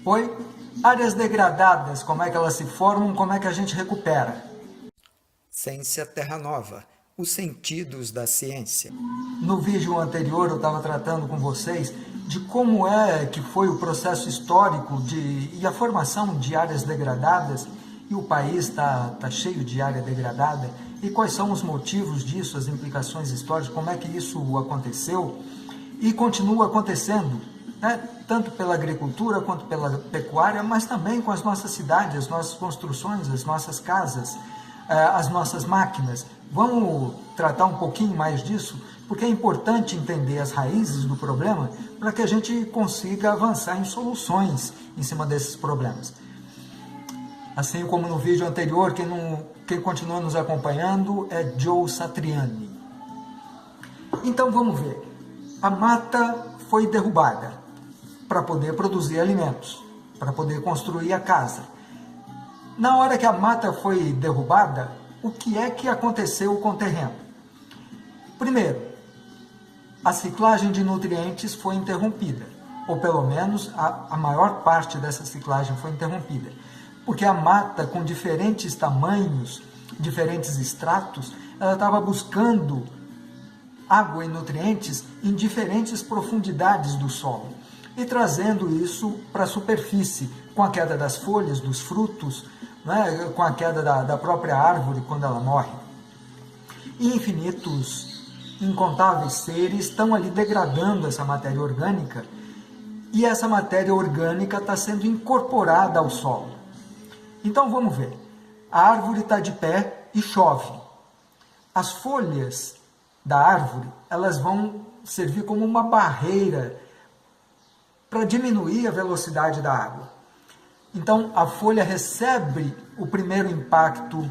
Oi? Áreas degradadas, como é que elas se formam, como é que a gente recupera? Ciência Terra Nova, os sentidos da ciência. No vídeo anterior eu estava tratando com vocês de como é que foi o processo histórico e a formação de áreas degradadas, e o país está cheio de área degradada, e quais são os motivos disso, as implicações históricas, como é que isso aconteceu e continua acontecendo, né? Tanto pela agricultura quanto pela pecuária, mas também com as nossas cidades, as nossas construções, as nossas casas, as nossas máquinas. Vamos tratar um pouquinho mais disso, porque é importante entender as raízes do problema para que a gente consiga avançar em soluções em cima desses problemas. Assim como no vídeo anterior, quem continua nos acompanhando é Joe Satriani. Então vamos ver. A mata foi derrubada para poder produzir alimentos, para poder construir a casa. Na hora que a mata foi derrubada, o que é que aconteceu com o terreno? Primeiro, a ciclagem de nutrientes foi interrompida, ou pelo menos a maior parte dessa ciclagem foi interrompida, porque a mata, com diferentes tamanhos, diferentes estratos, ela estava buscando água e nutrientes em diferentes profundidades do solo e trazendo isso para a superfície, com a queda das folhas, dos frutos, né, com a queda da própria árvore quando ela morre. E infinitos, incontáveis seres estão ali degradando essa matéria orgânica, e essa matéria orgânica está sendo incorporada ao solo. Então vamos ver, a árvore está de pé e chove. As folhas da árvore, elas vão servir como uma barreira para diminuir a velocidade da água. Então a folha recebe o primeiro impacto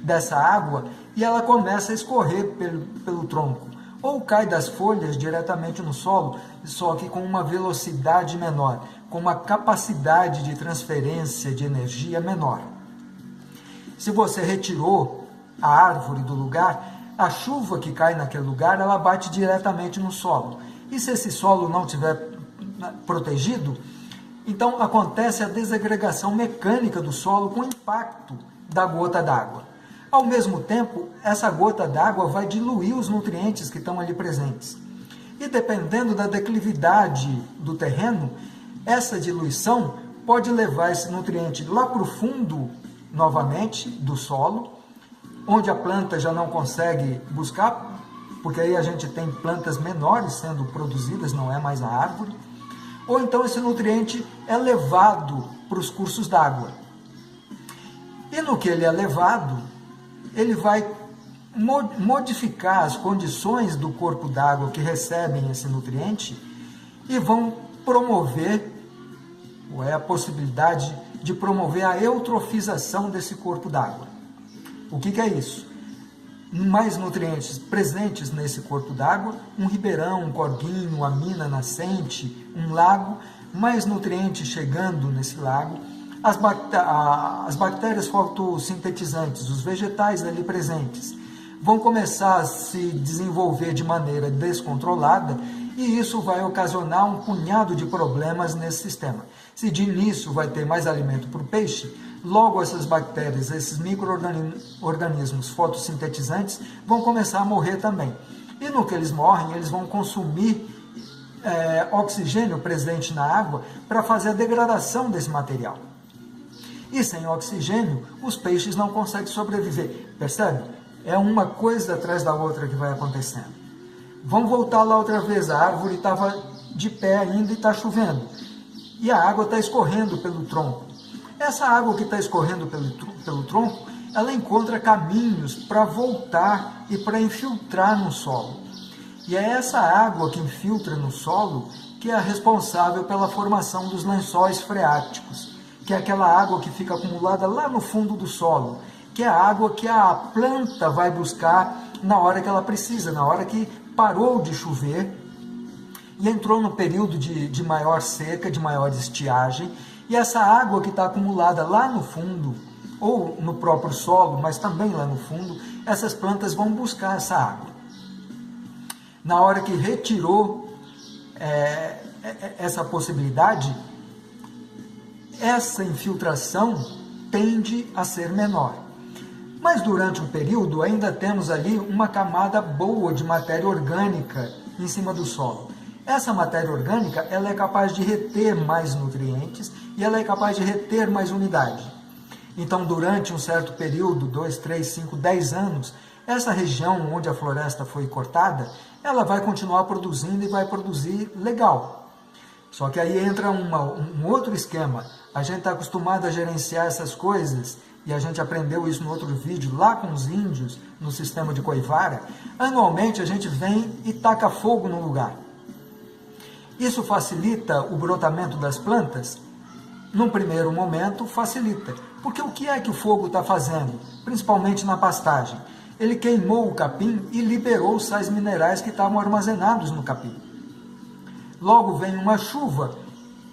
dessa água e ela começa a escorrer pelo tronco, ou cai das folhas diretamente no solo, só que com uma velocidade menor, com uma capacidade de transferência de energia menor. Se você retirou a árvore do lugar, a chuva que cai naquele lugar, ela bate diretamente no solo. E se esse solo não estiver protegido, então acontece a desagregação mecânica do solo com o impacto da gota d'água. Ao mesmo tempo, essa gota d'água vai diluir os nutrientes que estão ali presentes. E dependendo da declividade do terreno, essa diluição pode levar esse nutriente lá para o fundo, novamente, do solo, onde a planta já não consegue buscar, porque aí a gente tem plantas menores sendo produzidas, não é mais a árvore. Ou então esse nutriente é levado para os cursos d'água. E no que ele é levado, ele vai modificar as condições do corpo d'água que recebem esse nutriente e vão promover, ou é a possibilidade de promover a eutrofização desse corpo d'água. O que é isso? Mais nutrientes presentes nesse corpo d'água, um ribeirão, um corguinho, uma mina nascente, um lago, mais nutrientes chegando nesse lago, as bactérias fotossintetizantes, os vegetais ali presentes, vão começar a se desenvolver de maneira descontrolada e isso vai ocasionar um punhado de problemas nesse sistema. Se de início vai ter mais alimento para o peixe, logo essas bactérias, esses micro-organismos fotossintetizantes vão começar a morrer também. E no que eles morrem, eles vão consumir oxigênio presente na água para fazer a degradação desse material. E sem oxigênio, os peixes não conseguem sobreviver. Percebe? É uma coisa atrás da outra que vai acontecendo. Vamos voltar lá outra vez. A árvore estava de pé ainda e está chovendo. E a água está escorrendo pelo tronco. Essa água que está escorrendo pelo tronco, ela encontra caminhos para voltar e para infiltrar no solo. E é essa água que infiltra no solo que é a responsável pela formação dos lençóis freáticos, que é aquela água que fica acumulada lá no fundo do solo, que é a água que a planta vai buscar na hora que ela precisa, na hora que parou de chover e entrou no período de maior seca, de maior estiagem, e essa água que está acumulada lá no fundo, ou no próprio solo, mas também lá no fundo, essas plantas vão buscar essa água. Na hora que retirou essa possibilidade, essa infiltração tende a ser menor. Mas durante um período ainda temos ali uma camada boa de matéria orgânica em cima do solo. Essa matéria orgânica ela é capaz de reter mais nutrientes e ela é capaz de reter mais umidade. Então, durante um certo período, 2, 3, 5, 10 anos, essa região onde a floresta foi cortada, ela vai continuar produzindo e vai produzir legal. Só que aí entra um outro esquema. A gente está acostumado a gerenciar essas coisas, e a gente aprendeu isso no outro vídeo, lá com os índios, no sistema de Coivara. Anualmente a gente vem e taca fogo no lugar. Isso facilita o brotamento das plantas? Num primeiro momento, facilita. Porque o que é que o fogo está fazendo? Principalmente na pastagem. Ele queimou o capim e liberou os sais minerais que estavam armazenados no capim. Logo vem uma chuva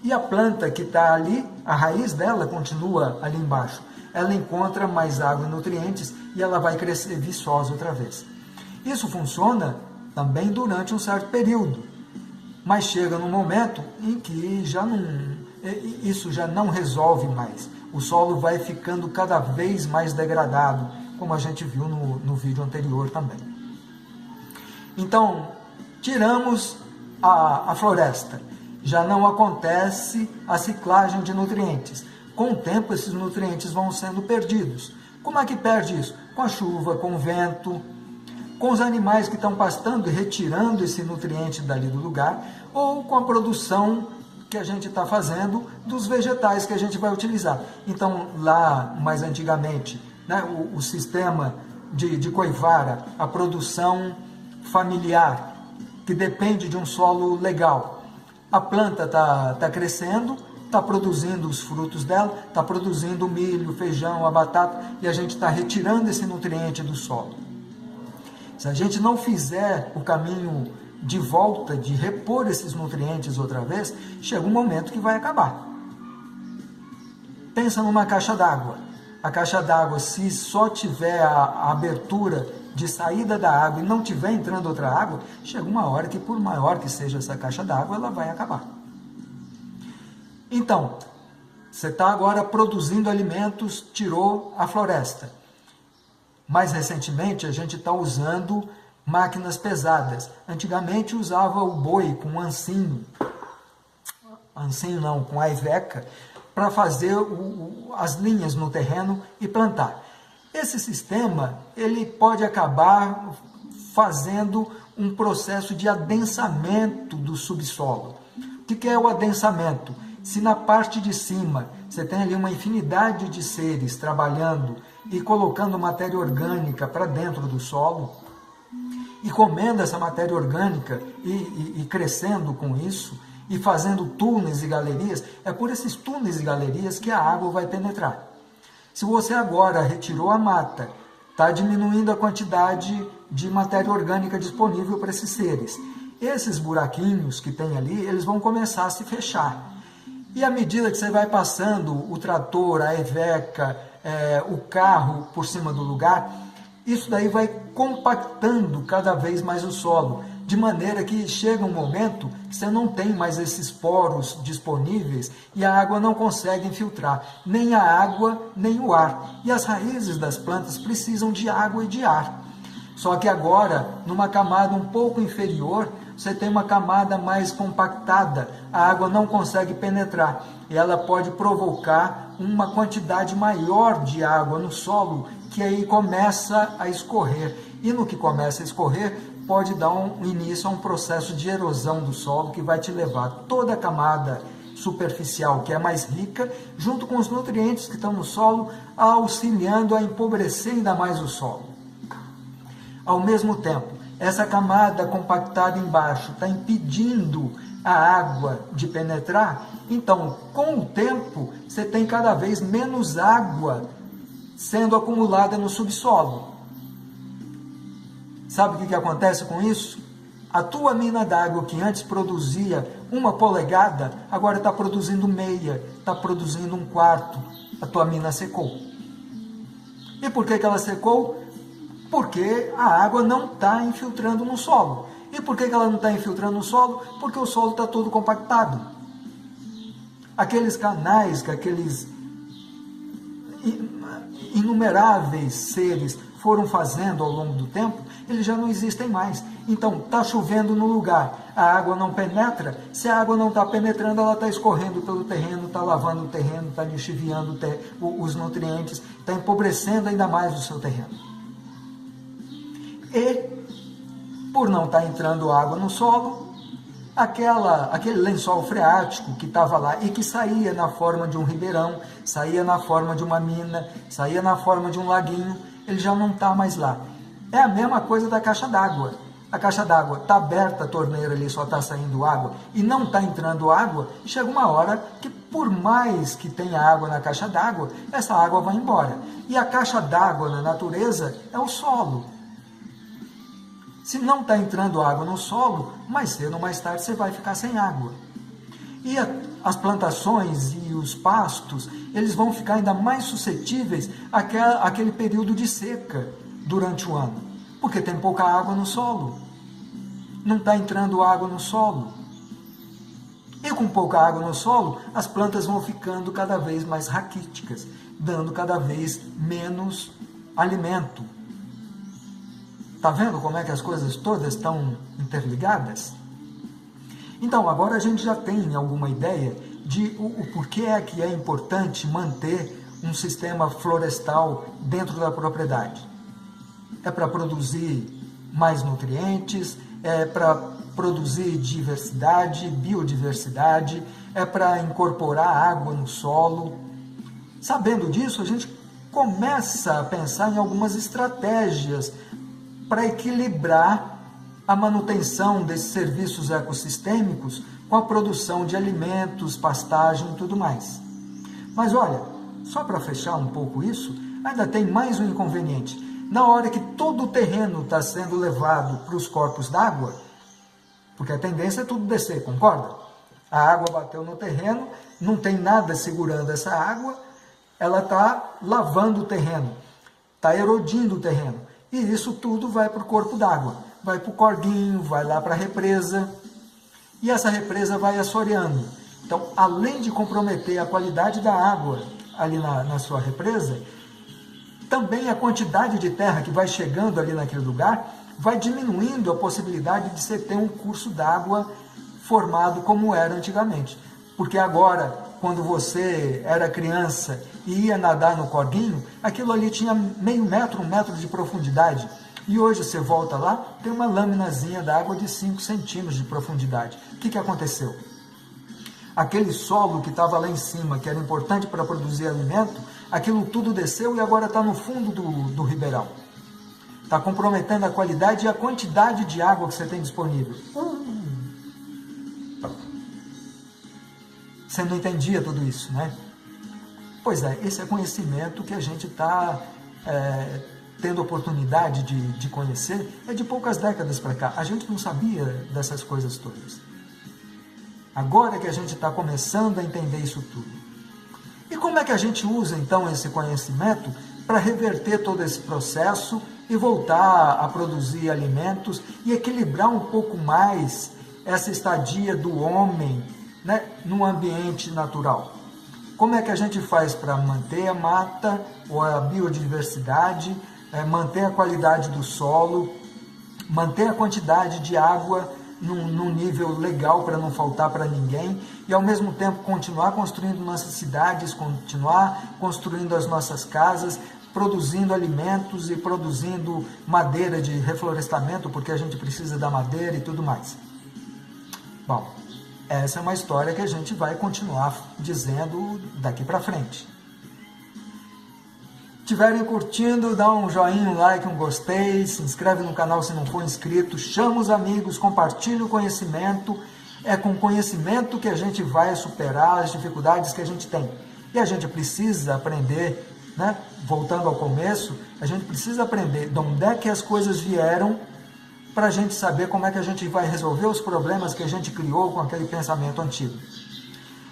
e a planta que está ali, a raiz dela continua ali embaixo. Ela encontra mais água e nutrientes e ela vai crescer viçosa outra vez. Isso funciona também durante um certo período. Mas chega num momento em que isso já não resolve mais. O solo vai ficando cada vez mais degradado, como a gente viu no vídeo anterior também. Então, tiramos a floresta. Já não acontece a ciclagem de nutrientes. Com o tempo, esses nutrientes vão sendo perdidos. Como é que perde isso? Com a chuva, com o vento, com os animais que estão pastando e retirando esse nutriente dali do lugar, ou com a produção que a gente está fazendo dos vegetais que a gente vai utilizar. Então, lá, mais antigamente, né, o sistema de Coivara, a produção familiar, que depende de um solo legal. A planta está crescendo, está produzindo os frutos dela, está produzindo o milho, o feijão, a batata, e a gente está retirando esse nutriente do solo. Se a gente não fizer o caminho de volta, de repor esses nutrientes outra vez, chega um momento que vai acabar. Pensa numa caixa d'água. A caixa d'água, se só tiver a abertura de saída da água e não tiver entrando outra água, chega uma hora que, por maior que seja essa caixa d'água, ela vai acabar. Então, você está agora produzindo alimentos, tirou a floresta. Mais recentemente, a gente está usando máquinas pesadas. Antigamente usava o boi com ancinho não, com a Iveca, para fazer as linhas no terreno e plantar. Esse sistema ele pode acabar fazendo um processo de adensamento do subsolo. O que é o adensamento? Se na parte de cima você tem ali uma infinidade de seres trabalhando e colocando matéria orgânica para dentro do solo, e comendo essa matéria orgânica e crescendo com isso, e fazendo túneis e galerias, é por esses túneis e galerias que a água vai penetrar. Se você agora retirou a mata, está diminuindo a quantidade de matéria orgânica disponível para esses seres. Esses buraquinhos que tem ali, eles vão começar a se fechar. E à medida que você vai passando o trator, a Iveca, o carro por cima do lugar, isso daí vai compactando cada vez mais o solo, de maneira que chega um momento que você não tem mais esses poros disponíveis e a água não consegue infiltrar, nem a água, nem o ar. E as raízes das plantas precisam de água e de ar. Só que agora, numa camada um pouco inferior, você tem uma camada mais compactada, a água não consegue penetrar e ela pode provocar uma quantidade maior de água no solo, que aí começa a escorrer. E no que começa a escorrer, pode dar início a um processo de erosão do solo que vai te levar toda a camada superficial, que é mais rica, junto com os nutrientes que estão no solo, auxiliando a empobrecer ainda mais o solo. Ao mesmo tempo, essa camada compactada embaixo está impedindo a água de penetrar, então, com o tempo, você tem cada vez menos água sendo acumulada no subsolo. Sabe o que acontece com isso? A tua mina d'água, que antes produzia 1 polegada, agora está produzindo meia, está produzindo 1/4. A tua mina secou. E por que ela secou? Porque a água não está infiltrando no solo. E por que ela não está infiltrando no solo? Porque o solo está todo compactado. aqueles canais que aqueles inumeráveis seres foram fazendo ao longo do tempo, eles já não existem mais. Então, está chovendo no lugar, a água não penetra. Se a água não está penetrando, ela está escorrendo pelo terreno, está lavando o terreno, está lixiviando os nutrientes, está empobrecendo ainda mais o seu terreno. E, por não estar entrando água no solo, aquele lençol freático que estava lá e que saía na forma de um ribeirão, saía na forma de uma mina, saía na forma de um laguinho, ele já não está mais lá. É a mesma coisa da caixa d'água. A caixa d'água está aberta, a torneira ali só está saindo água e não está entrando água, chega uma hora que por mais que tenha água na caixa d'água, essa água vai embora. E a caixa d'água na natureza é o solo. Se não está entrando água no solo, mais cedo ou mais tarde você vai ficar sem água. E as plantações e os pastos, eles vão ficar ainda mais suscetíveis àquele período de seca durante o ano, porque tem pouca água no solo. Não está entrando água no solo. E com pouca água no solo, as plantas vão ficando cada vez mais raquíticas, dando cada vez menos alimento. Está vendo como é que as coisas todas estão interligadas? Então, agora a gente já tem alguma ideia de o porquê é que é importante manter um sistema florestal dentro da propriedade. É para produzir mais nutrientes, é para produzir diversidade, biodiversidade, é para incorporar água no solo. Sabendo disso, a gente começa a pensar em algumas estratégias para equilibrar a manutenção desses serviços ecossistêmicos com a produção de alimentos, pastagem e tudo mais. Mas olha, só para fechar um pouco isso, ainda tem mais um inconveniente. Na hora que todo o terreno está sendo levado para os corpos d'água, porque a tendência é tudo descer, concorda? A água bateu no terreno, não tem nada segurando essa água, ela está lavando o terreno, está erodindo o terreno. E isso tudo vai para o corpo d'água, vai para o corguinho, vai lá para a represa, e essa represa vai assoreando. Então, além de comprometer a qualidade da água ali na sua represa, também a quantidade de terra que vai chegando ali naquele lugar vai diminuindo a possibilidade de você ter um curso d'água formado como era antigamente. Porque agora, quando você era criança e ia nadar no corguinho, aquilo ali tinha meio metro, 1 metro de profundidade. E hoje você volta lá, tem uma laminazinha d'água de 5 centímetros de profundidade. O que aconteceu? Aquele solo que estava lá em cima, que era importante para produzir alimento, aquilo tudo desceu e agora está no fundo do ribeirão. Está comprometendo a qualidade e a quantidade de água que você tem disponível. Você não entendia tudo isso, né? Pois é, esse é conhecimento que a gente está tendo oportunidade de conhecer, é de poucas décadas para cá. A gente não sabia dessas coisas todas. Agora que a gente está começando a entender isso tudo. E como é que a gente usa, então, esse conhecimento para reverter todo esse processo e voltar a produzir alimentos e equilibrar um pouco mais essa estadia do homem, né, no ambiente natural? Como é que a gente faz para manter a mata ou a biodiversidade, manter a qualidade do solo, manter a quantidade de água num nível legal para não faltar para ninguém e ao mesmo tempo continuar construindo nossas cidades, continuar construindo as nossas casas, produzindo alimentos e produzindo madeira de reflorestamento, porque a gente precisa da madeira e tudo mais. Bom, essa é uma história que a gente vai continuar dizendo daqui para frente. Estiverem curtindo, dá um joinha, um like, um gostei, se inscreve no canal se não for inscrito, chama os amigos, compartilha o conhecimento. É com conhecimento que a gente vai superar as dificuldades que a gente tem. E a gente precisa aprender, né? Voltando ao começo, a gente precisa aprender de onde é que as coisas vieram para a gente saber como é que a gente vai resolver os problemas que a gente criou com aquele pensamento antigo.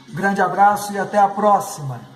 Um grande abraço e até a próxima!